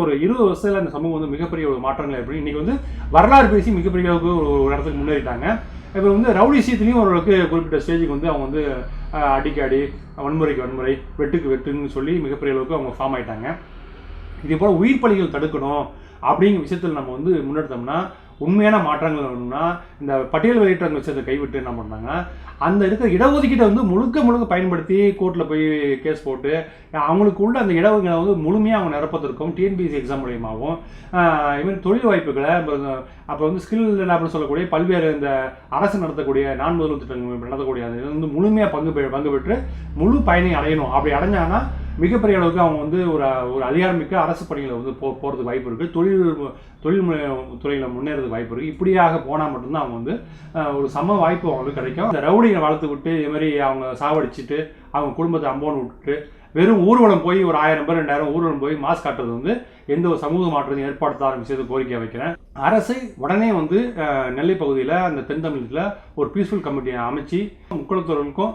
ஒரு 20 வருஷத்துல அந்த சமூகம் வந்து மிகப்பெரிய ஒரு மாற்றங்கள் எப்படி இன்னைக்கு வந்து வரலாறு பேசி மிகப்பெரிய அளவுக்கு ஒரு இடத்துக்கு முன்னேறிட்டாங்க. இப்போ வந்து ரவுடி விஷயத்துலையும் ஓரளவுக்கு குறிப்பிட்ட ஸ்டேஜுக்கு வந்து அவங்க வந்து அடிக்கு அடி, வன்முறைக்கு வன்முறை, வெட்டுக்கு வெட்டுன்னு சொல்லி மிகப்பெரிய அளவுக்கு அவங்க ஃபார்ம் ஆயிட்டாங்க. இதே போல் உயிர் பலிகள் தடுக்கணும் அப்படிங்கிற விஷயத்தில் நம்ம வந்து முன்னெடுத்தோம்னா உண்மையான மாற்றங்கள் வேணும்னா இந்த பட்டியல் வெளியிட்ட விஷயத்தை கைவிட்டு என்ன பண்ணாங்க, அந்த இருக்கிற இடஒதுக்கீட்டை வந்து முழுக்க பயன்படுத்தி கோர்ட்டில் போய் கேஸ் போட்டு அவங்களுக்கு உள்ள அந்த இடஒதுக்கீடை வந்து முழுமையாக அவங்க நிரப்பத்திருக்கும். டிஎன்பிஎஸ்சி எக்ஸாம் மூலியமாகவும் இதுமாதிரி தொழில் வாய்ப்புகளை அப்போ வந்து ஸ்கில் லேப்னு சொல்லக்கூடிய பல்வேறு இந்த அரசு நடத்தக்கூடிய முதல்வர் திட்டங்கள் நடத்தக்கூடிய அது வந்து முழுமையாக பங்கு பெற்று முழு பயனை அடையணும். அப்படி அடைஞ்சாங்கன்னா மிகப்பெரிய அளவுக்கு அவங்க வந்து ஒரு அதிகாரமிக்க அரசு பணிகளை வந்து போகிறதுக்கு வாய்ப்பு இருக்குது. தொழில் துறையில் முன்னேறதுக்கு வாய்ப்பு இருக்குது. இப்படியாக போனால் மட்டும்தான் அவங்க வந்து ஒரு சம வாய்ப்பு அவங்களுக்கு கிடைக்கும். இந்த ரவுடியை வளர்த்து விட்டு இது மாதிரி அவங்க சாவடிச்சுட்டு அவங்க குடும்பத்தை அம்போன்னு விட்டுட்டு வெறும் ஊர்வலம் போய் ஒரு 1000 பேர் 2000 ஊர்வலம் போய் மாஸ்க் காட்டுறது வந்து எந்த ஒரு சமூக மாற்றத்தையும் ஏற்படுத்த ஆரம்பிச்சது கோரிக்கை வைக்கிறேன். அரசு உடனே வந்து நெல்லை பகுதியில் அந்த தென் தமிழகத்தில் ஒரு பீஸ்ஃபுல் கமிட்டியை அமைச்சு முக்குளத்தோர்களுக்கும்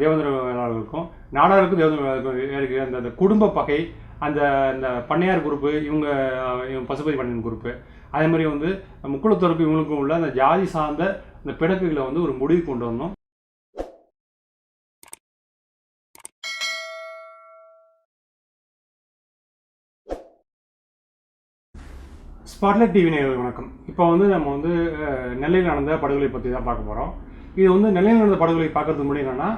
தேவேந்திர வேளாளர்களுக்கும் நாடாருக்கும் தேவேந்திர வேளாளருக்கும் இருக்கிற அந்த குடும்ப பகை, அந்த பண்ணையார் குரூப்பு, இவங்க பசுபதி பண்ணையின் குரூப்பு, அதே மாதிரி வந்து முக்குளத்தோருக்கும் இவங்களுக்கும் உள்ள அந்த ஜாதி சார்ந்த அந்த பிணக்குகளை வந்து ஒரு முடிவு கொண்டு வரணும். ஸ்பாட்லைட் டிவி நேயர்களுக்கு வணக்கம். இப்போ வந்து நம்ம வந்து நெல்லையில் நடந்த படுகொலை பற்றி தான் பார்க்க போகிறோம். இது வந்து நெல்லையில் நடந்த படுகொலை பார்க்கறதுக்கு முன்னாடி என்னன்னா,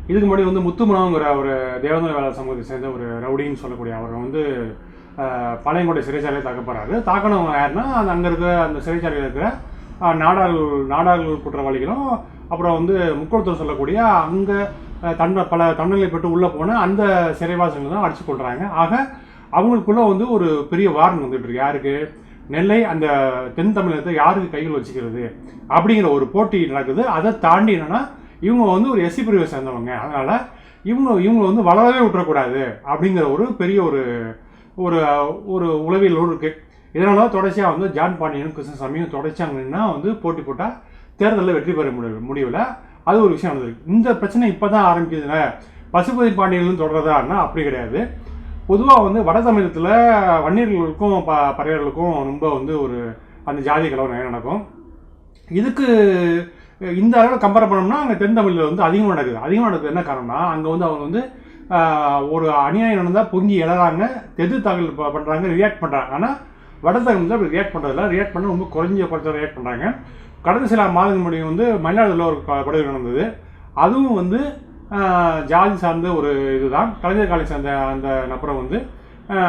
இதுக்கு முன்னாடி வந்து முத்துமனோங்கிற ஒரு தேவேந்திர வேளாளர் சமூகத்தை சேர்ந்த ஒரு ரவுடின்னு சொல்லக்கூடிய அவர் வந்து பாளையங்கோட்டை சிறைச்சாலையை தாக்கப்படுறாரு. தாக்கணவங்க யாருன்னா அங்கே இருக்கிற அந்த சிறைச்சாலையில் இருக்கிற நாடார்கள் குற்றவாளிகளும் அப்புறம் வந்து முக்குளத்தூர் சொல்லக்கூடிய அங்கே பல தண்டனை பெற்று உள்ளே போன அந்த சிறைவாசிகள் தான் அடிச்சு கொள்கிறாங்க. ஆக அவங்களுக்குள்ள வந்து ஒரு பெரிய வார்ன் வந்துட்டு இருக்கு. யாருக்கு? நெல்லை அந்த தென் தமிழகத்தை யாருக்கு கையில் வச்சுக்கிறது அப்படிங்கிற ஒரு போட்டி நடக்குது. அதை தாண்டி என்னன்னா இவங்க வந்து ஒரு எஸ்சி பிரிவை சேர்ந்தவங்க, அதனால இவங்க வந்து வளரவே விட்டுறக்கூடாது அப்படிங்கிற ஒரு பெரிய ஒரு ஒரு உளவியலோடு இருக்கு. இதனால தான் தொடர்ச்சியாக வந்து ஜான் பாண்டியனும் கிருஷ்ணசாமியும் தொடர்ச்சியாங்கன்னா வந்து போட்டி போட்டால் தேர்தலில் வெற்றி பெற முடியல. அது ஒரு விஷயம் நடந்திருக்கு. இந்த பிரச்சனை இப்போ தான் ஆரம்பிக்குதுங்க. பசுபதி பாண்டியனும் தொடர்றதான்னா அப்படி கிடையாது. பொதுவாக வந்து வட தமிழகத்தில் வன்னியர்களுக்கும் பறையர்களுக்கும் ரொம்ப வந்து ஒரு அந்த ஜாதி கலவரம் நிறைய நடக்கும். இதுக்கு இந்த அளவில் கம்பேர் பண்ணோம்னா அங்கே தென் தமிழில் வந்து அதிகமாக நடக்குது. என்ன காரணம்னா அங்கே வந்து அவங்க வந்து ஒரு அநியாயம் நடந்தால் பொங்கி எழறாங்க, தாக்கல் பண்ணுறாங்க, ரியாக்ட் பண்ணுறாங்க. ஆனால் வட தமிழில் அப்படி ரியாக்ட் பண்ணுறதில்ல. ரியாக்ட் பண்ண ரொம்ப குறைஞ்ச ரியாக்ட் பண்ணுறாங்க. கடந்த சில மாதங்கள் முடியும் வந்து மயிலாடுதுறையில் ஒரு படுகொலை நடந்தது. அதுவும் வந்து ஜாதி சார்ந்த ஒரு இதுதான். கலைஞர் காலை சார்ந்த அந்த நபரை வந்து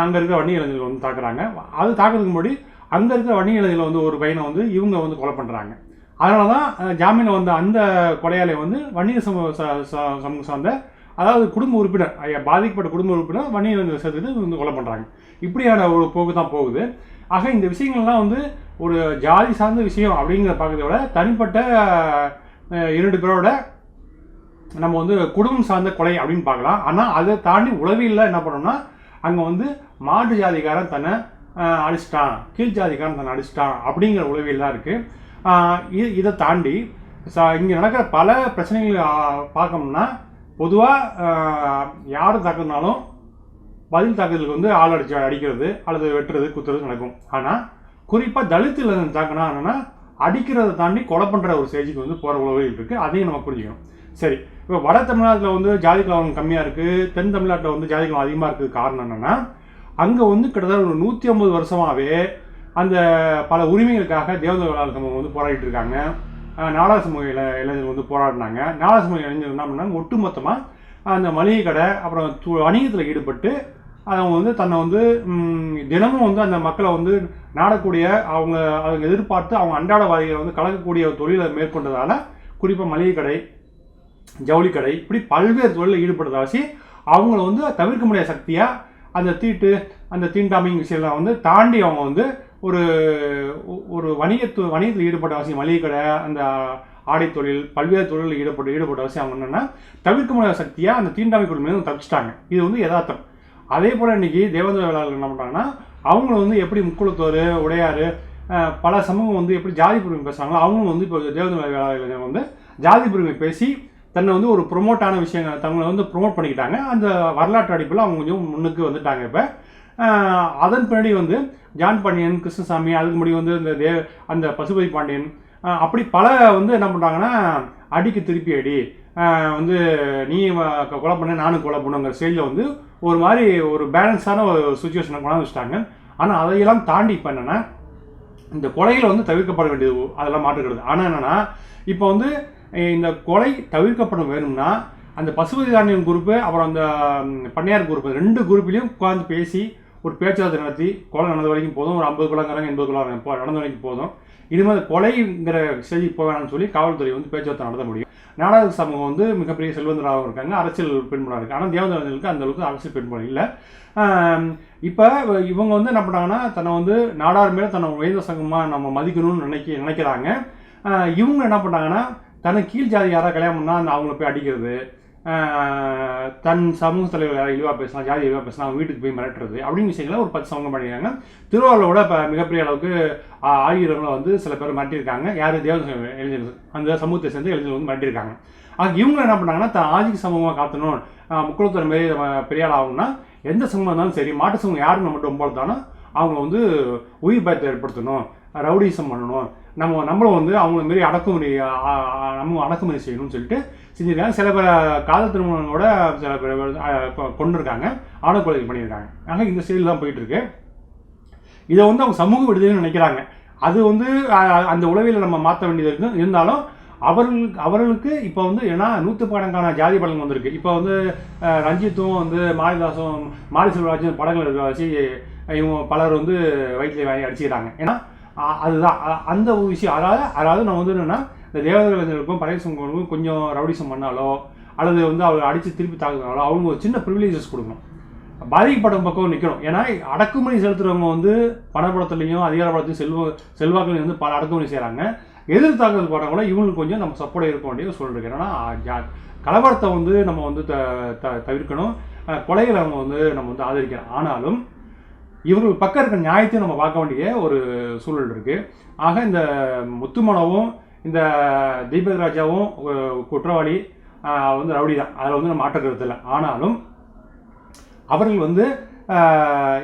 அங்கே இருக்கிற வன்னிய இளைஞர்கள் வந்து தாக்குறாங்க. அது தாக்குறதுக்கு முன்னாடி அங்கே இருக்கிற வன்னிய இளைஞர்கள் வந்து ஒரு பையனை வந்து இவங்க வந்து கொலை பண்ணுறாங்க. அதனால தான் ஜாமீனில் வந்த அந்த கொலையாளை வந்து வன்னிய சமூகம் சார்ந்த அதாவது குடும்ப உறுப்பினர், பாதிக்கப்பட்ட குடும்ப உறுப்பினர் வன்னிய இளைஞர்கள் சேர்த்துட்டு வந்து கொலை பண்ணுறாங்க. இப்படியான ஒரு போக்கு தான் போகுது. ஆக இந்த விஷயங்கள்லாம் வந்து ஒரு ஜாதி சார்ந்த விஷயம் அப்படிங்கிற பார்க்கறத விட தனிப்பட்ட 2 பேரோட நம்ம வந்து குடும்பம் சார்ந்த கொலை அப்படின்னு பார்க்கலாம். ஆனால் அதை தாண்டி உளவியலில் என்ன பண்ணோம்னா அங்கே வந்து மாட்டு ஜாதிக்காரன் தன்னை அடிச்சிட்டான், கீழ் ஜாதிக்காரன் தன்னை அடிச்சிட்டான் அப்படிங்கிற உளவியல் தான் இருக்குது. இதை தாண்டி இங்கே நடக்கிற பல பிரச்சனைகள் பார்க்கணும்னா பொதுவாக யார் தாக்குனாலும் பதில் தாக்குதலுக்கு வந்து ஆள் அடிக்கிறது அல்லது வெட்டுறது குத்துறது நடக்கும். ஆனால் குறிப்பாக தலித்தில் தாக்குனா என்னென்னா அடிக்கிறத தாண்டி கொலை பண்ணுற ஒரு ஸ்டேஜுக்கு வந்து போகிற உளவியல் இருக்குது. அதையும் நம்ம புரிஞ்சுக்கணும். சரி, இப்போ வட தமிழ்நாட்டில் வந்து ஜாதி கலவரம் கம்மியாக இருக்குது, தென் தமிழ்நாட்டில் வந்து ஜாதி கலவரம் அதிகமாக இருக்குது. காரணம் என்னென்னா அங்கே வந்து கிட்டத்தட்ட ஒரு 150 வருஷமாகவே அந்த பல உரிமைகளுக்காக தேவேந்திர வேளாளர் சமூகம் வந்து போராடிட்டு இருக்காங்க. நாடா சமூக இளைஞர்கள் வந்து போராடினாங்க. நாடா சமூக இளைஞர்கள் என்ன பண்ணாங்க, ஒட்டுமொத்தமாக அந்த மளிகை கடை அப்புறம் வணிகத்தில் ஈடுபட்டு அவங்க வந்து தன்னை வந்து தினமும் வந்து அந்த மக்களை வந்து நாடக்கூடிய அவங்க எதிர்பார்த்து அவங்க அன்றாடவாதிகளை வந்து கலக்கக்கூடிய தொழிலை மேற்கொண்டதால குறிப்பாக மளிகை கடை, ஜவுளி கடை, இப்படி பல்வேறு தொழிலில் ஈடுபடுறதாசி அவங்கள வந்து தவிர்க்க முடியாத சக்தியாக அந்த தீண்டாமைங்க விஷயம்லாம் வந்து தாண்டி அவங்க வந்து ஒரு வணிகத்தில் ஈடுபட்ட அவசியம், மளிகை கடை, அந்த ஆடை தொழில், பல்வேறு தொழிலில் ஈடுபட்ட அவசியம் அவங்க என்னென்னா தவிர்க்க முடியாத சக்தியாக அந்த தீண்டாமை குழுமையை தப்பிச்சிட்டாங்க. இது வந்து யதார்த்தம். அதே போல் இன்றைக்கி தேவேந்திர வேளாளர்கள் என்ன பண்ணுறாங்கன்னா அவங்கள வந்து எப்படி முக்குளத்தோர், உடையார், பல சமூகம் வந்து எப்படி ஜாதி பிரிவு பேசுகிறாங்களோ அவங்களும் வந்து இப்போ தேவேந்திர வேளாளர்கள் வந்து ஜாதி பிரிவை பேசி தன்னை வந்து ஒரு ப்ரொமோட்டான விஷயங்கள் தங்களை வந்து ப்ரொமோட் பண்ணிக்கிட்டாங்க. அந்த வரலாற்று அடிப்பில் அவங்க கொஞ்சம் முன்னுக்கு வந்துட்டாங்க. இப்போ அதன் பின்னாடி வந்து ஜான் பாண்டியன், கிருஷ்ணசாமி, அதுக்கு முன்னாடி வந்து அந்த பசுபதி பாண்டியன், அப்படி பல வந்து என்ன பண்ணுறாங்கன்னா அடிக்கு திருப்பி அடி, வந்து நீ கொலை பண்ண நானும் கொலை பண்ணுங்கிற ஸ்டைலில் வந்து ஒரு மாதிரி ஒரு பேலன்ஸான ஒரு சுச்சுவேஷனை கொண்டாந்து வச்சுட்டாங்க. ஆனால் அதையெல்லாம் தாண்டி இப்போ என்னென்னா இந்த கொலைகளை வந்து தவிர்க்கப்பட வேண்டியது அதெல்லாம் மாற்றுக்கிறது. ஆனால் என்னென்னா இப்போ வந்து இந்த கொலை தவிர்க்கப்பட வேணும்னா அந்த பசுபதி பாண்டியன் குரூப்பு அப்புறம் அந்த பண்ணையார் குரூப்பு 2 குரூப்லேயும் உட்காந்து பேசி ஒரு பேச்சுவார்த்தை நடத்தி கொலை நடந்த வரைக்கும் போதும், ஒரு 50 கொலைங்கிறாங்க 80 கொலை நடந்த வரைக்கும் போதும், இனிமேல் கொலைங்கிற செய்தி போவேன்னு சொல்லி காவல்துறை வந்து பேச்சுவார்த்தை நடத்த முடியும். நாடக சமூகம் வந்து மிகப்பெரிய செல்வந்தராகவும் இருக்காங்க, அரசியல் பெண்புணம் இருக்குது. ஆனால் தேவேந்திரர்களுக்கு அந்த அளவுக்கு அரசியல் பெண்புணம் இல்லை. இப்போ இவங்க வந்து என்ன பண்ணுறாங்கன்னா தன்னை வந்து நாடார் மேலே தன்னை உயர்ந்த சங்கமாக நம்ம மதிக்கணும்னு நினைக்கிறாங்க. இவங்க என்ன பண்ணுறாங்கன்னா தன்னை கீழ் ஜாதி யாராவது கல்யாணம் பண்ணால் அந்த அவங்கள போய் அடிக்கிறது, தன் சமூக தலைவர் யாராவது இழிவாக பேசலாம், ஜாதி இழிவாக பேசலாம், அவங்க வீட்டுக்கு போய் மிரட்டுறது அப்படின்னு விஷயங்களை ஒரு 10 சமூகம் பண்ணியிருக்காங்க. திருவாரூரோட இப்போ மிகப்பெரிய அளவுக்கு ஆகியவங்களை வந்து சில பேர் மிரட்டியிருக்காங்க. யார் தேவ இளைஞர்கள், அந்த சமூகத்தை சேர்ந்து இளைஞர்கள் வந்து மிரட்டியிருக்காங்க. இவங்க என்ன பண்ணாங்கன்னா தான் ஆதிக்க சமூகமாக காத்தணும், முக்குளத்தூர் மாரி பெரிய ஆள் ஆகணும்னா எந்த சமூகம் இருந்தாலும் சரி, மாட்டு சமூகம் யாரும் நம்ம மட்டும் போலத்தானோ அவங்கள வந்து உயிர் பயத்தை ஏற்படுத்தணும், ரவுடிசம் பண்ணணும், நம்மளும் வந்து அவங்கள மாரி அடக்குமுறை செய்யணும்னு சொல்லிட்டு செஞ்சுருக்காங்க. சில பேர் காதல் திருமணங்களோட சில பேர் கொண்டு இருக்காங்க, ஆணவ பண்ணியிருக்காங்க. ஆக இந்த செயல் தான் போயிட்டுருக்கு. இதை வந்து அவங்க சமூக விடுதலைன்னு நினைக்கிறாங்க. அது வந்து அந்த உளவியலை நம்ம மாற்ற வேண்டியது இருக்குது. இருந்தாலும் அவர்களுக்கு இப்போ வந்து ஏன்னா 100கணக்கான ஜாதி படங்கள் வந்திருக்கு. இப்போ வந்து ரஞ்சித்தும் வந்து மாரிதாசும் மாரி செல்வராஜும் படங்கள் இருக்க வச்சு இவங்க பலர் வந்து வயிற்றுல வாங்கி அடிச்சுக்கிறாங்க. ஏன்னா அதுதான் அந்த ஒரு விஷயம். அதாவது நம்ம வந்து என்னென்னா இந்த தேவதர் இளைஞர்களுக்கும் பழைய சமூகங்களுக்கும் கொஞ்சம் ரவுடிசம் பண்ணாலோ அல்லது வந்து அவர் அடித்து திருப்பி தாக்குனாலோ அவங்க ஒரு சின்ன ப்ரிவிலேஜஸ் கொடுக்கணும், பாதிக்கப்படும் பக்கம் நிற்கணும். ஏன்னா அடக்குமுறை செலுத்துறவங்க வந்து பணப்படத்துலையும் அதிகார படத்தையும் செல்வாக்குலையும் வந்து பல அடக்குமுறை செய்கிறாங்க. எதிர் தாக்குதல் போடுறவங்கள இவங்களுக்கு கொஞ்சம் நம்ம சப்போர்ட் இருக்க வேண்டிய சொல்லிருக்கு. ஏன்னா கலவரத்தை வந்து நம்ம வந்து தவிர்க்கணும், கொலைகளை அவங்க வந்து நம்ம வந்து ஆதரிக்கிறோம். ஆனாலும் இவர்கள் பக்கம் இருக்கிற நியாயத்தையும் நம்ம பார்க்க வேண்டிய ஒரு சூழல் இருக்குது. ஆக இந்த முத்துமனவும் இந்த தீபக் ராஜாவும் குற்றவாளி வந்து ரவுடி தான், அதில் வந்து நம்ம மாற்றக்கிறது இல்லை. ஆனாலும் அவர்கள் வந்து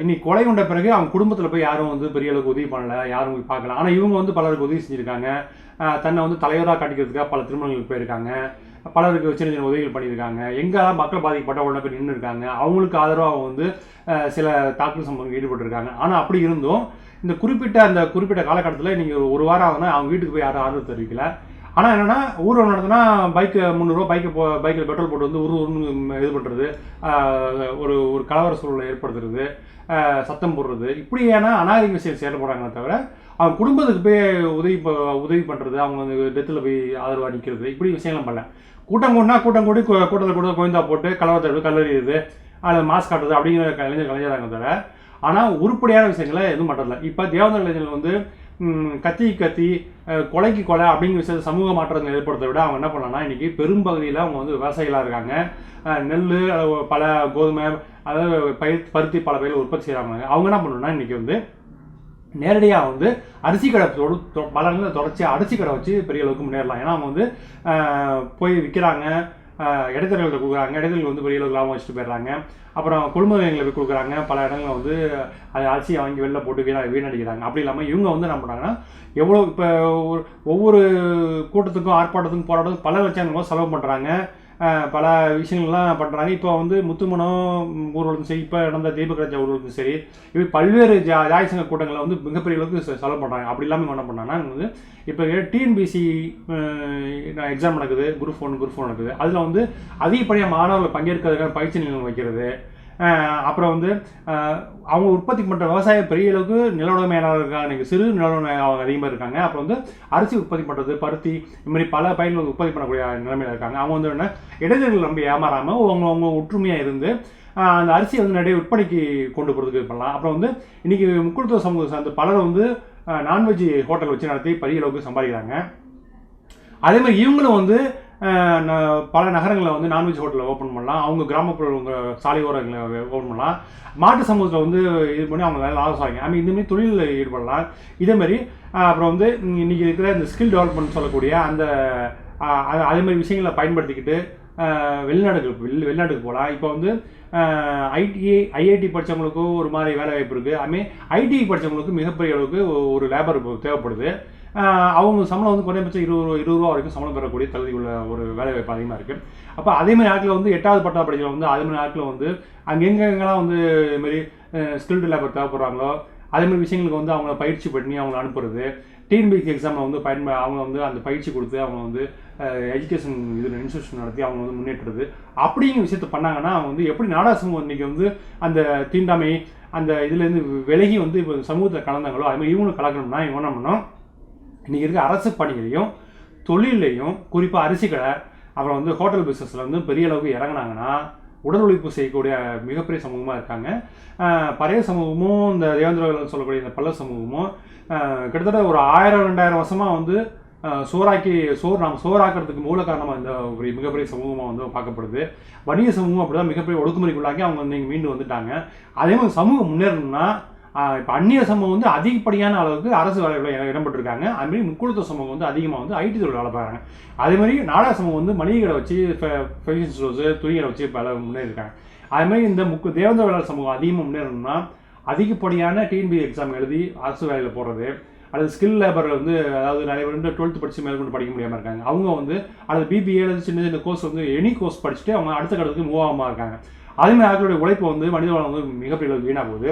இன்னைக்கு கொலை கொண்ட பிறகு அவங்க குடும்பத்தில் போய் யாரும் வந்து பெரிய அளவுக்கு உதவி பண்ணலை, யாரும் போய் பார்க்கலாம். ஆனால் இவங்க வந்து பலருக்கு உதவி செஞ்சுருக்காங்க, தன்னை வந்து தலைவராக காட்டிக்கிறதுக்காக பல திருமணங்களுக்கு போயிருக்காங்க, பலருக்கு சின்ன சின்ன உதவிகள் பண்ணியிருக்காங்க. எங்கெல்லாம் மக்கள் பாதிக்கப்பட்ட உடனே போய் நின்று இருக்காங்க, அவங்களுக்கு ஆதரவாக அவங்க வந்து சில தாக்குதல் சம்பவங்கள் ஈடுபட்டிருக்காங்க. ஆனால் அப்படி இருந்தும் இந்த குறிப்பிட்ட காலகட்டத்தில் நீங்கள் ஒரு வாரம் ஆகுதுன்னா அவங்க வீட்டுக்கு போய் யாரும் ஆதரவு தெரிவிக்கல. ஆனால் என்னென்னா ஊர்வலம் நடந்ததுன்னா பைக்கு 300 ரூபா பைக்கில் பெட்ரோல் போட்டு வந்து ஊர்னு இது பண்ணுறது, ஒரு கலவர சூழலை ஏற்படுத்துறது, சத்தம் போடுறது, இப்படியான அநாகரிக விஷயம் செயல்படுறாங்களே தவிர அவங்க குடும்பத்துக்கு போய் உதவி பண்ணுறது, அவங்க வந்து டெத்தில் போய் ஆதரவாக நிற்கிறது, இப்படி விஷயம்லாம் பண்ணல. கூட்டம் கூடி கூட்டத்தில் கூட கோயந்தா போட்டு கலவரத்தை கல்லறியுது, அதில் மாஸ்க் காட்டுறது அப்படிங்கிற கலைஞராங்க தவிர ஆனால் உருப்படியான விஷயங்களை எதுவும் பண்ணுறதில்ல. இப்போ தேவேந்திர இளைஞர்கள் வந்து கத்தி கொலைக்கு கொலை அப்படிங்கிற விஷயத்தை சமூக மாற்றத்தை ஏற்படுத்த விட அவங்க என்ன பண்ணலாம்னா இன்றைக்கி பெரும்பகுதியில் அவங்க வந்து விவசாயிகளாக இருக்காங்க. நெல், பல கோதுமை, அதாவது பருத்தி பல பயிர்கள் உற்பத்தி செய்கிறாங்க. அவங்க என்ன பண்ணணும்னா இன்றைக்கி வந்து நேரடியாக வந்து அரிசி கடை பல இடங்களில் தொடர்ச்சியாக அரிசி கடை வச்சு பெரிய அளவுக்கு முன்னேறலாம். ஏன்னா அவங்க வந்து போய் விற்கிறாங்க, இடைத்தரகர்கள்ட்ட கொடுக்குறாங்க, இடைத்தரகர்கள் வந்து பெரிய அளவுக்கு லாபம் வச்சுட்டு போயிடுறாங்க. அப்புறம் கொள்முதலில் போய் கொடுக்குறாங்க, பல இடங்களில் வந்து அது அரிசியை வாங்கி வெளில போட்டு வீணடிக்கிறாங்க. அப்படி இல்லாமல் இவங்க வந்து என்ன பண்ணுறாங்கன்னா எவ்வளோ இப்போ ஒவ்வொரு கூட்டத்துக்கும் ஆர்ப்பாட்டத்துக்கும் போராட்டத்துக்கும் பல லட்சம் செலவு பண்ணுறாங்க, பல விஷயங்கள்லாம் பண்ணுறாங்க. இப்போ வந்து முத்துமனம் ஊர்வலத்தும் சரி, இப்போ நடந்த தீபக் ராஜா ஊர்வலத்தும் சரி, இப்படி பல்வேறு ஜாதி சங்க கூட்டங்களை வந்து மிகப்பெரிய அளவுக்கு செலவு பண்ணுறாங்க. அப்படி இல்லாமல் என்ன பண்ணுறாங்கன்னா வந்து இப்போ டிஎன்பிசி எக்ஸாம் நடக்குது, குரூப் 1 குரூப் 4 நடக்குது, அதில் வந்து அதிகப்படியாக மாணவர்கள் பங்கேற்கிறதுக்கான பயிற்சி நிலையம் வைக்கிறது. அப்புறம் வந்து அவங்க உற்பத்தி பண்ணுற விவசாயம் பெரிய அளவுக்கு நிலவுடைமையாளர் இருக்காங்க, இன்றைக்கி சிறு நிலவுடைமையாளர் அதிகமாக இருக்காங்க. அப்புறம் வந்து அரிசி உற்பத்தி பண்ணுறது, பருத்தி, இது மாதிரி பல பயிர்கள் உற்பத்தி பண்ணக்கூடிய நிலைமையில் இருக்காங்க. அவங்க வந்து என்ன இடைத்தரகர்கள் நம்பி ஏமாறாமல் அவங்க ஒற்றுமையாக இருந்து அந்த அரிசியை வந்து நிறைய விற்பனைக்கு கொண்டு போகிறதுக்கு பண்ணலாம். அப்புறம் வந்து இன்றைக்கி முக்குளத்தூர் சமூகம் சார்ந்த பலர் வந்து நான்வெஜ் ஹோட்டல் வச்சு நடத்தி பெரிய அளவுக்கு சம்பாதிக்கிறாங்க. அதே மாதிரி இவங்களும் வந்து பல நகரங்களில் வந்து நான்வெஜ் ஹோட்டலில் ஓப்பன் பண்ணலாம், அவங்க கிராமப்புற சாலை ஓரங்களை ஓப்பன் பண்ணலாம், மாட்டு சமூகத்தில் வந்து இது பண்ணி அவங்க நல்லா லாபம் சாதிங்க. இந்தமாரி தொழிலில் ஈடுபடலாம். இதேமாதிரி அப்புறம் வந்து இன்றைக்கி இருக்கிற இந்த ஸ்கில் டெவலப்மெண்ட் சொல்லக்கூடிய அந்த அதே மாதிரி விஷயங்களை பயன்படுத்திக்கிட்டு வெளிநாட்டுக்கு போகலாம். இப்போ வந்து ஐஐடி படித்தவங்களுக்கோ ஒரு மாதிரி வேலை வாய்ப்பு இருக்குது. அதுமாதிரி ஐடி படித்தவங்களுக்கு மிகப்பெரிய அளவுக்கு ஒரு லேபர் தேவைப்படுது. அவங்க சம்பளம் வந்து குறைந்தபட்சம் 20 ரூபா வரைக்கும் சம்பளம் பெறக்கூடிய தகுதி உள்ள ஒரு வேலை வாய்ப்பு அதிகமாக இருக்குது. அப்போ அதேமாதிரி நாட்டில் வந்து 8வது பட்டா படிக்கிறவங்க வந்து அதேமாதிரி நாட்டில் வந்து அங்கே எங்கெங்கெல்லாம் வந்து இதுமாரி ஸ்கில்டு லேபர் தேவைப்படுறாங்களோ அதேமாதிரி விஷயங்களுக்கு வந்து அவங்கள பயிற்சி பண்ணி அவங்கள அனுப்புறது, டிஎன்பிஎஸ்சி எக்ஸாமில் வந்து அவங்க வந்து அந்த பயிற்சி கொடுத்து அவங்க வந்து எஜுகேஷன் இதில் இன்ஸ்டியூஷன் நடத்தி அவங்க வந்து முன்னேற்றுறது அப்படிங்கிற விஷயத்த பண்ணாங்கன்னா அவங்க வந்து எப்படி நாடா சமூகம் இன்றைக்கி வந்து அந்த தீண்டாமை அந்த இதுலேருந்து விலகி வந்து இப்போ சமூகத்தில் கலந்தாங்களோ அதுமாதிரி இவங்களும் கலக்கணும்னா இவங்க என்ன பண்ணோம், இன்றைக்கி இருக்க அரசு பணிகளையும் தொழிலையும் குறிப்பாக அரிசி கடை அப்புறம் வந்து ஹோட்டல் பிஸ்னஸில் வந்து பெரிய அளவுக்கு இறங்கினாங்கன்னா உடல் உழைப்பு செய்யக்கூடிய மிகப்பெரிய சமூகமாக இருக்காங்க. பழைய சமூகமும் இந்த தேவேந்திரர்கள் சொல்லக்கூடிய இந்த பல்லர் சமூகமும் கிட்டத்தட்ட ஒரு 1000-2000 வருஷமாக வந்து நாம் சோறாக்கிறதுக்கு மூல காரணமாக இந்த ஒரு மிகப்பெரிய சமூகமாக வந்து பார்க்கப்படுது. வணிக சமூகம் அப்படி தான் மிகப்பெரிய ஒடுக்குமுறைக்குள்ளாக்கி அவங்க வந்து இங்கே மீண்டு வந்துட்டாங்க. அதே மாதிரி சமூகம் முன்னேறணும்னா இப்போ அந்நிய சமூகம் வந்து அதிகப்படியான அளவுக்கு அரசு வேலைகளில் இடம்பெற்றிருக்காங்க. அதுமாதிரி முக்குழுத்த சமூகம் வந்து அதிகமாக வந்து ஐடி தொழில் வேலை பார்க்குறாங்க. அதேமாதிரி நாடா சமூகம் வந்து மளிகை கடை வச்சு ஃபேஷன் ஷோஸு துணிகளை வச்சு பல முன்னேறிருக்காங்க. அதுமாதிரி இந்த தேவேந்திர வேளாளர் சமூகம் அதிகமாக முன்னேறணும்னா அதிகப்படியான டிஎன்பிஎஸ்சி எக்ஸாம் எழுதி அரசு வேலையில் போடுறது அல்லது ஸ்கில் லேபர் வந்து அதாவது நிறைய பேர் வந்து 12th படித்து மேற்கொண்டு படிக்க முடியாமல் இருக்காங்க. அவங்க வந்து அல்லது பிபிஏ அல்லது சின்ன சின்ன கோர்ஸ் வந்து எனி கோர்ஸ் படிச்சுட்டு அவங்க அடுத்த கட்டத்துக்கு மூவ் ஆகாமல் இருக்காங்க. அதேமாதிரி அவர்களுடைய உழைப்பு வந்து மனித வளம் வந்து மிகப்பெரிய வீணாக போகுது.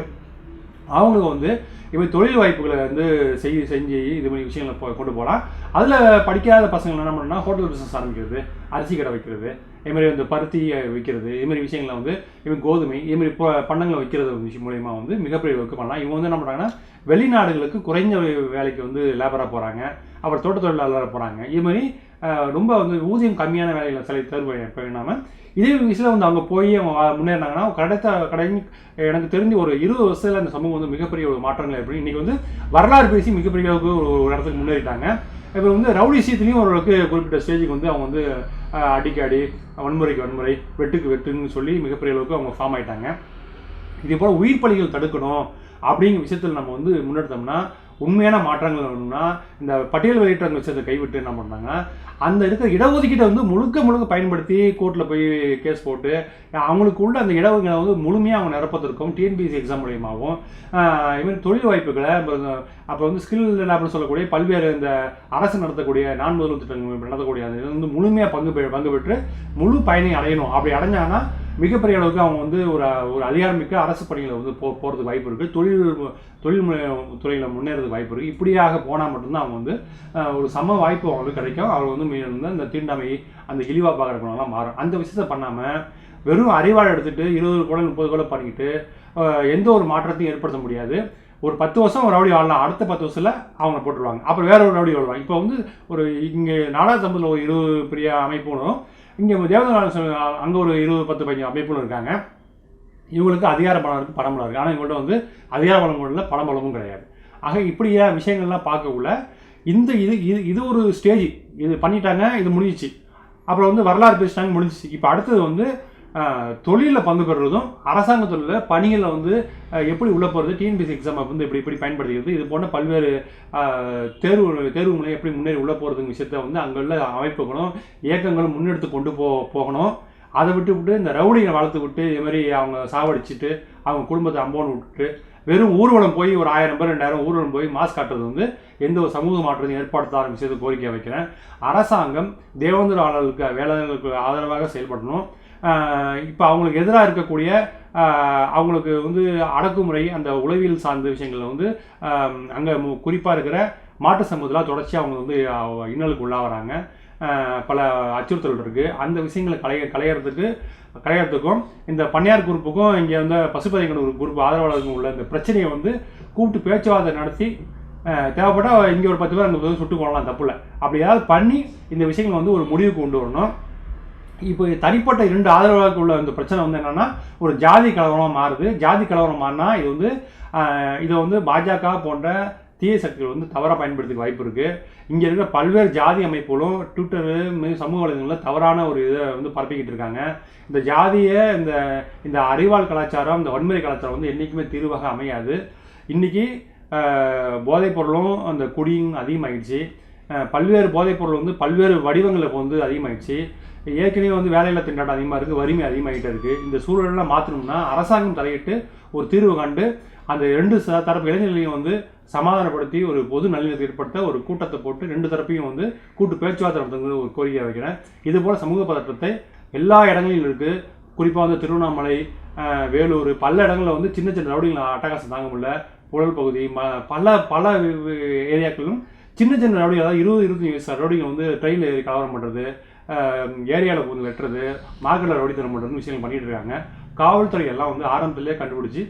அவங்களுக்கு வந்து இப்போ தொழில் வாய்ப்புகளை வந்து செஞ்சு இது மாதிரி விஷயங்களை கொண்டு போகலாம். அதில் படிக்காத பசங்க என்ன பண்ணணும்னா ஹோட்டல் பிஸ்னஸ் ஆரம்பிக்கிறது, அரிசி கடை வைக்கிறது, இதுமாதிரி வந்து பருத்தி வைக்கிறது, இதுமாதிரி விஷயங்களை வந்து இவங்க கோதுமை இதுமாதிரி பண்டங்களை வைக்கிறது விஷயம் மூலயமா வந்து மிகப்பெரிய அளவுக்கு பண்ணலாம். இவங்க வந்து என்ன பண்ணுறாங்கன்னா வெளிநாடுகளுக்கு குறைஞ்ச வேலைக்கு வந்து லேபராக போகிறாங்க, அப்புறம் தோட்ட தொழிலாளராக போகிறாங்க. இதுமாதிரி ரொம்ப வந்து ஊதியம் கம்மியான வேலைகளை தேர்வு பண்ணாமல் இதே விஷயத்தில் வந்து அவங்க போய் அவங்க முன்னேறினாங்கன்னா எனக்கு தெரிஞ்சு ஒரு 20 வருஷத்தில் அந்த சமூகம் வந்து மிகப்பெரிய ஒரு மாற்றங்கள் ஏற்படும். இன்றைக்கி வந்து வரலாறு பேசி மிகப்பெரிய அளவுக்கு ஒரு இடத்துக்கு முன்னேறிட்டாங்க. இப்போ வந்து ரவுடி விஷயத்துலையும் ஓரளவுக்கு குறிப்பிட்ட ஸ்டேஜுக்கு வந்து அவங்க வந்து அடிக்கடி வன்முறைக்கு வன்முறை வெட்டுக்கு வெட்டுன்னு சொல்லி மிகப்பெரிய அளவுக்கு அவங்க ஃபார்ம் ஆகிட்டாங்க. இதே போல் உயிர் பலிகள் தடுக்கணும் அப்படிங்கிற விஷயத்தில் நம்ம வந்து முன்னெடுத்தோம்னா உண்மையான மாற்றங்கள் வேணும்னா இந்த பட்டியல் வெளியிட்ட விஷயத்தை கைவிட்டு என்ன பண்ணாங்க, அந்த இருக்கிற இடஒதுக்கீட்டை வந்து முழுக்க பயன்படுத்தி கோர்ட்டில் போய் கேஸ் போட்டு அவங்களுக்கு உள்ள அந்த இடஒதுக்கீடை வந்து முழுமையாக அவங்க நிரப்பத்திருக்கும் டிஎன்பிஎஸ்சி எக்ஸாம் மூலியமாகவும் இதுமாதிரி தொழில் வாய்ப்புகளை அப்புறம் வந்து ஸ்கில் லேப்னு சொல்லக்கூடிய பல்வேறு இந்த அரசு நடத்தக்கூடிய முதல்வர் திட்டங்கள் நடத்தக்கூடிய அது வந்து முழுமையாக பங்கு பெற்று முழு பயனை அடையணும். அப்படி அடைஞ்சாங்கன்னா மிகப்பெரிய அளவுக்கு அவங்க வந்து ஒரு அதிகாரமிக்க அரசு பணிகளை வந்து போகிறதுக்கு வாய்ப்பு இருக்குது. தொழில் துறையில் முன்னேறதுக்கு வாய்ப்பு இருக்குது. இப்படியாக போனால் மட்டும்தான் அவங்க வந்து ஒரு சம வாய்ப்பு அவங்களுக்கு கிடைக்கும். அவங்க வந்து இந்த தீண்டாமை அந்த இழிவாக பார்க்குறவங்களாம் மாறும். அந்த விஷயத்தை பண்ணாமல் வெறும் அறிவாளை எடுத்துகிட்டு 20 கோடி 30 கோடி பண்ணிக்கிட்டு எந்த ஒரு மாற்றத்தையும் ஏற்படுத்த முடியாது. ஒரு 10 வருஷம் ஒரு ரவுடி வாழலாம், அடுத்த 10 வருஷத்தில் அவங்க போட்டுருவாங்க, அப்புறம் வேற ஒரு ரவுடி வாழ்வாங்க. இப்போ வந்து ஒரு இங்கே நாடா சம்பளத்தில் ஒரு 20 பெரிய அமைப்புகளும் இங்கே தேவதா அங்கே ஒரு 20-10 அமைப்புகளும் இருக்காங்க. இவங்களுக்கு அதிகார பலம் இருக்குது, பணபலம் இருக்குது. ஆனால் இவங்கள்ட்ட வந்து அதிகார பலம் இல்லை, பணபலமும் கிடையாது. ஆக இப்படியா விஷயங்கள்லாம் பார்க்கக்குள்ள இந்த இது ஒரு ஸ்டேஜ், இது பண்ணிட்டாங்க, இது முடிஞ்சிச்சு. அப்புறம் வந்து வரலாறு பேசிட்டாங்க, முடிஞ்சிச்சு. இப்போ அடுத்தது வந்து தொழிலில் பங்கு பெறுறதும் அரசாங்க தொழிலில் பணிகளில் வந்து எப்படி உள்ள போகிறது, டிஎன்பிஎஸ்சி எக்ஸாமை வந்து எப்படி பயன்படுத்திக்கிறது, இது போன்ற பல்வேறு தேர்வு முறை எப்படி முன்னேறி உள்ள போகிறதுங்க விஷயத்த வந்து அங்கே உள்ள அமைப்புகளும் இயக்கங்களும் முன்னெடுத்து கொண்டு போகணும். அதை விட்டு இந்த ரவுடியை வளர்த்து விட்டு இது மாதிரி அவங்க சாவடிச்சுட்டு அவங்க குடும்பத்தை அம்போன்னு விட்டுட்டு வெறும் ஊர்வலம் போய் ஒரு 1000 பேர் 2000 ஊர்வலம் போய் மாஸ்க் காட்டுறது வந்து எந்த ஒரு சமூக மாற்றத்தையும் ஏற்படுத்தாத விஷயத்தை கோரிக்கை வைக்கிறேன். அரசாங்கம் தேவேந்திர வேளாளர்களுக்கு ஆதரவாக செயல்படணும். இப்போ அவங்களுக்கு எதிராக இருக்கக்கூடிய அவங்களுக்கு வந்து அடக்குமுறை அந்த உளவியல் சார்ந்த விஷயங்களில் வந்து அங்கே குறிப்பாக இருக்கிற மாட்டு சமூகத்தில் தொடர்ச்சியாக அவங்க வந்து இன்னலுக்கு உள்ளாகிறாங்க. பல அச்சுறுத்தல் இருக்குது. அந்த விஷயங்களை களையறதுக்கும் இந்த பண்ணையார் குரூப்புக்கும் இங்கே வந்து பசுபதிகள் ஒரு குரூப் ஆதரவாளர்கள் உள்ள இந்த பிரச்சனையை வந்து கூப்பிட்டு பேச்சுவார்த்தை நடத்தி தேவைப்பட்டால் இங்கே ஒரு 10 பேர் அந்த சுட்டு கொள்ளலாம், தப்பு இல்லை. அப்படி ஏதாவது பண்ணி இந்த விஷயங்களை வந்து ஒரு முடிவுக்கு கொண்டு வரணும். இப்போ தனிப்பட்ட 2 ஆதரவாளருக்கு உள்ள இந்த பிரச்சனை வந்து என்னென்னா ஒரு ஜாதி கலவரமாக மாறுது. ஜாதி கலவரம் மாறினா இதை வந்து பாஜக போன்ற தீய சக்திகள் வந்து தவறாக பயன்படுத்திக்க வாய்ப்பு இருக்குது. இங்கே இருக்கிற பல்வேறு ஜாதி அமைப்புகளும் ட்விட்டரு சமூக வலைதளங்களில் தவறான ஒரு இதை வந்து பரப்பிக்கிட்டு இருக்காங்க. இந்த ஜாதியை இந்த அறிவால் கலாச்சாரம் இந்த வன்முறை கலாச்சாரம் வந்து என்றைக்குமே தீர்வாக அமையாது. இன்றைக்கி போதைப் பொருளும் அந்த குடியும் அதிகமாகிடுச்சு. பல்வேறு போதைப் பொருள் வந்து பல்வேறு வடிவங்களில் வந்து அதிகமாகிடுச்சு. ஏற்கனவே வந்து வேலையில்லா திண்டாட்டம் அதிகமாக இருக்குது, வறுமை அதிகமாகிட்டே இருக்குது. இந்த சூழலெல்லாம் மாற்றணும்னா அரசாங்கம் தலையிட்டு ஒரு தீர்வு கண்டு அந்த 2 தரப்பு இளைஞர்களையும் வந்து சமாதானப்படுத்தி ஒரு பொது நல்லிணக்கத்தை ஏற்படுத்த ஒரு கூட்டத்தை போட்டு 2 தரப்பையும் வந்து கூட்டு பேச்சுவார்த்தை நடத்துங்கிற ஒரு கோரிக்கை வைக்கிறேன். இதுபோல் சமூக பதற்றத்தை எல்லா இடங்களிலும் இருக்குது. குறிப்பாக வந்து திருவண்ணாமலை, வேலூர், பல இடங்களில் வந்து சின்ன சின்ன ரவுடிகள் அட்டகாசம் தாங்க முடியல. புழல் பகுதி, பல ஏரியாக்களிலும் சின்ன சின்ன ரவுடிகள், அதாவது 20-25 வயசு ரவுடிகள் வந்து ட்ரெயினில் ஏறி கலவரம் பண்ணுறது, ஏரியாவில் வந்து வெட்டுறது, மார்க்கெட்டில் ரவுடித்தனம் பண்ணுறதுன்னு விஷயங்கள் பண்ணிகிட்டு இருக்காங்க. காவல்துறை எல்லாம் வந்து ஆரம்பத்திலே கண்டுபிடிச்சி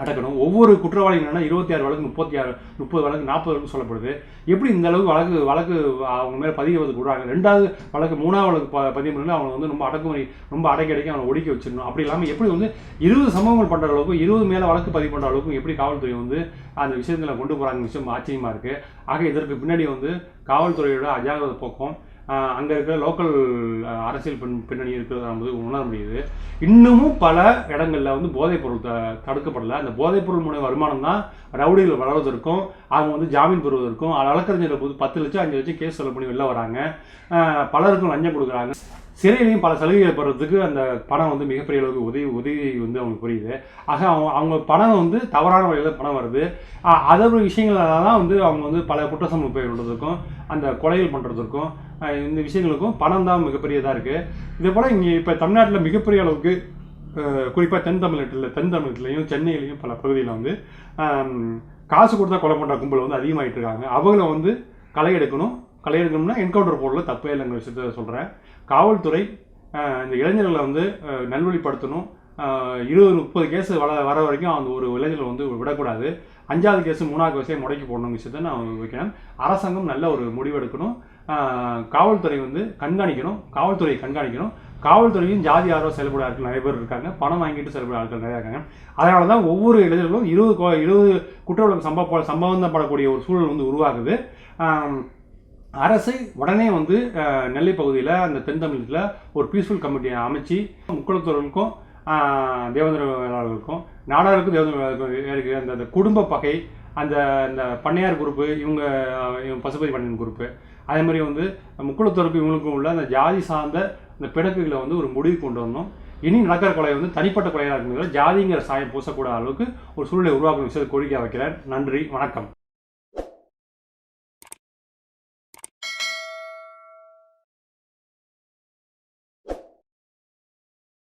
அடக்கணும். ஒவ்வொரு குற்றவாளிகள் என்னன்னா 26 வழக்கு, 36, 30 வழக்கு, 40 வழக்கு சொல்லப்படுது. எப்படி இந்த அளவுக்கு வழக்கு அவங்க மேலே பதிவு விடுறாங்க? 2வது வழக்கு, 3வது வழக்கு பதிவு பண்ணி அவங்க வந்து ரொம்ப அடக்குமுறை, ரொம்ப அடக்கி அவனை ஒடுக்கி வச்சிடணும். அப்படி இல்லாமல் எப்படி வந்து 20 சம்பவங்கள் பண்ணுற அளவுக்கு, 20 மேலே வழக்கு பதிவு பண்ணுற அளவுக்கு எப்படி காவல்துறை வந்து அந்த விஷயத்தில் கொண்டு போகிறாங்க விஷயம் ஆச்சரியமாக இருக்குது. ஆக இதற்கு பின்னாடி வந்து காவல்துறையோட அஜாகிரதை போக்கும், அங்கே இருக்கிற லோக்கல் அரசியல் பின்னணி இருக்கிறத நம்ம உணர முடியுது. இன்னமும் பல இடங்களில் வந்து போதைப்பொருள் தடுக்கப்படலை. அந்த போதைப்பொருள் மூலம் வருமானம் தான் ரவுடிகள் வளர்வதற்கும் அவங்க வந்து ஜாமீன் பெறுவதற்கும் வழக்கறிஞர் போது 10 லட்சம் 5 லட்சம் கேஸ் செலவு பண்ணி வெளில வராங்க. பலருக்கும் லஞ்சம் கொடுக்குறாங்க. சிறையிலையும் பல சலுகைகளை பெறதுக்கு அந்த பணம் வந்து மிகப்பெரிய அளவுக்கு உதவி வந்து அவங்களுக்கு புரியுது. ஆக அவங்க பணம் வந்து தவறான வழியில் பணம் வருது. அதோட விஷயங்களால தான் வந்து அவங்க வந்து பல குற்றச்சம்பவம் போயிடுறதுக்கும், அந்த கொலைகள் பண்ணுறதுக்கும், இந்த விஷயங்களுக்கும் பணம் தான் மிகப்பெரியதாக இருக்குது. இதே போல் இங்கே இப்போ தமிழ்நாட்டில் மிகப்பெரிய அளவுக்கு குறிப்பாக தென் தமிழகத்துலையும் சென்னையிலையும் பல பகுதியில் வந்து காசு கொடுத்தா கொலை பண்ணுற கும்பல் வந்து அதிகமாகிட்டு இருக்காங்க. அவங்கள வந்து களை எடுக்கணும்னா என்கவுண்டர் போடல, தப்பே இல்லைங்கிற விஷயத்த சொல்கிறேன். காவல்துறை இந்த இளைஞர்களை வந்து நல்வழிப்படுத்தணும். 20-30 கேஸ் வர வரைக்கும் அந்த ஒரு இளைஞர்களை வந்து விடக்கூடாது. 5வது கேஸு 3வது கேஸே முடக்கி போடணும் விஷயத்த நான் வைக்கிறேன். அரசாங்கம் நல்ல ஒரு முடிவெடுக்கணும். காவல்துறை வந்து கண்காணிக்கணும். காவல்துறையும் ஜாதி ஆர்வம் செயல்பட ஆட்கள் நிறைய பேர் இருக்காங்க. பணம் வாங்கிட்டு செயல்பட ஆட்கள் நிறையா இருக்காங்க. அதனால தான் ஒவ்வொரு இளைஞர்களும் 20 குற்ற வழக்கு சம்பந்தப்படக்கூடிய ஒரு சூழல் வந்து உருவாகுது. அரசு உடனே வந்து நெல்லை பகுதியில் அந்த தென் தமிழகத்தில் ஒரு பீஸ்ஃபுல் கமிட்டியை அமைச்சு முக்குளத்தூர்களுக்கும் தேவேந்திர வேளாளர்களுக்கும் நாடாருக்கும் தேவேந்திர வேளாளருக்கும் இருக்கிற அந்த குடும்ப பகை, அந்த பண்ணையார் குரூப்பு, இவங்க பசுபதி பண்ணையன் குரூப்பு, அதே மாதிரி வந்து முக்குளத்தூருக்கும் இவங்களுக்கும் உள்ள அந்த ஜாதி சார்ந்த அந்த பிணக்குகளை வந்து ஒரு முடிவு கொண்டு வரணும். இனி நடக்கிற கொலை வந்து தனிப்பட்ட கொலையாக இருக்கிறது, ஜாதிங்கிற சாயம் பூசக்கூடாத அளவுக்கு ஒரு சூழ்நிலை உருவாக்கும் விஷயத்தை கோரிக்கை வைக்கிறேன். நன்றி, வணக்கம்.